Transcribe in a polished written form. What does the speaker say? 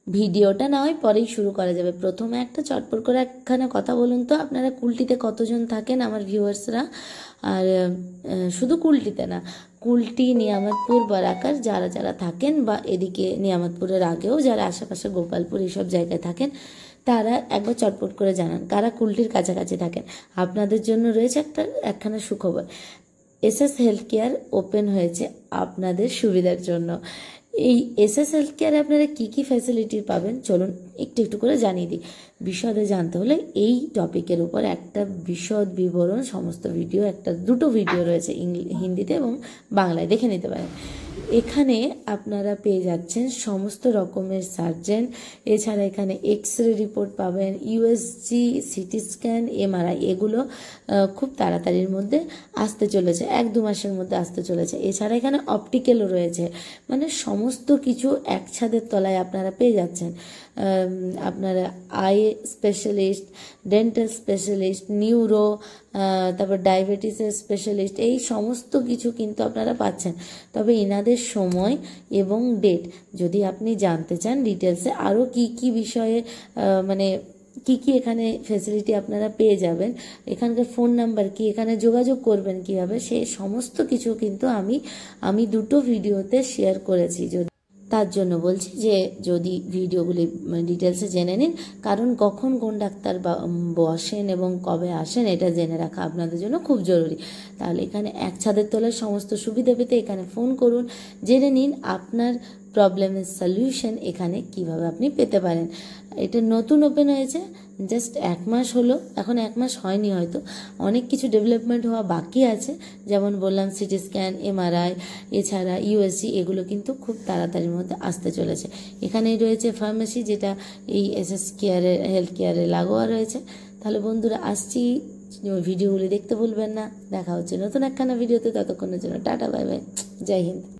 ভিডিওটা না হয় পরেই শুরু করা যাবে। প্রথমে একটা চটপট করে একখানা কথা বলুন তো, আপনারা কুলটিতে কতজন থাকেন আমার ভিউয়ার্সরা? আর শুধু কুলটিতে না, কুলটি, নিয়ামতপুর, বারাকার যারা যারা থাকেন, বা এদিকে নিয়ামতপুরের আগেও যারা আশেপাশে গোপালপুর এইসব জায়গায় থাকেন, তারা একবার চটপট করে জানান কারা কুলটির কাছাকাছি থাকেন। আপনাদের জন্য রয়েছে একখানা সুখবর। এসএস হেলথ কেয়ার ওপেন হয়েছে আপনাদের সুবিধার জন্য। এই এসএস হেলথ কেয়ারে আপনারা কী কী ফ্যাসিলিটি পাবেন চলুন একটু একটু করে জানিয়ে দিই। বিশদে জানতে হলে এই টপিকের উপর একটা বিশদ বিবরণ সমস্ত ভিডিও, দুটো ভিডিও রয়েছে হিন্দিতে এবং বাংলায়, দেখে নিতে পারেন। এখানে আপনারা পেয়ে যাচ্ছেন সমস্ত রকমের সার্জেন, এছাড়া এখানে এক্স-রে রিপোর্ট পাবেন, ইউএসজি, সিটি স্ক্যান, এমআরআই, এগুলো খুব তাড়াতাড়ির মধ্যে আসতে চলেছে, 1-2 মাসের মধ্যে আসতে চলেছে। এছাড়া এখানে অপটিক্যালও রয়েছে, মানে সমস্ত কিছু এক ছাদের তলায় আপনারা পেয়ে যাচ্ছেন। আপনারা eye specialist, dental specialist, neuro, তারপর ডায়াবেটিসের স্পেশালিস্ট, এই সমস্ত কিছু কিন্তু আপনারা পাচ্ছেন। তবে এনাদের সময় এবং ডেট যদি আপনি জানতে চান ডিটেলসে, আরও কি কি বিষয়ে মানে কি কি এখানে ফ্যাসিলিটি আপনারা পেয়ে যাবেন, এখানকার ফোন নাম্বার কি, এখানে যোগাযোগ করবেন কীভাবে, সে সমস্ত কিছু কিন্তু আমি দুটো ভিডিওতে শেয়ার করেছি। তার জন্য বলছি যে যদি ভিডিওগুলি ডিটেলসে জেনে নিন, কারণ কখন কোন ডাক্তার বসেন এবং কবে আসেন এটা জেনে রাখা আপনাদের জন্য খুব জরুরি। তাহলে এখানে এক ছাদের তলার সমস্ত সুবিধা পেতে এখানে ফোন করুন, জেনে নিন আপনার প্রবলেমের সলিউশন এখানে কিভাবে আপনি পেতে পারেন। এটা নতুন ওপেন হয়েছে, জাস্ট 1 মাস হলো, এখন 1 মাস হয়নি, হয়তো অনেক কিছু ডেভেলপমেন্ট হওয়া বাকি আছে। যেমন বললাম সিটি স্ক্যান, এমআরআই, এছাড়া ইউএসজি, এগুলো কিন্তু খুব তাড়াতাড়ির মধ্যে আসতে চলেছে। এখানেই রয়েছে ফার্মেসি, যেটা এই এসএস কেয়ারের হেলথ কেয়ারে লাগোয়া রয়েছে। তাহলে বন্ধুরা আসছি, ভিডিওগুলি দেখতে ভুলবেন না। দেখা হচ্ছে নতুন একখানা ভিডিওতে, ততক্ষণের জন্য টাটা, বাই বাই, জয় হিন্দ।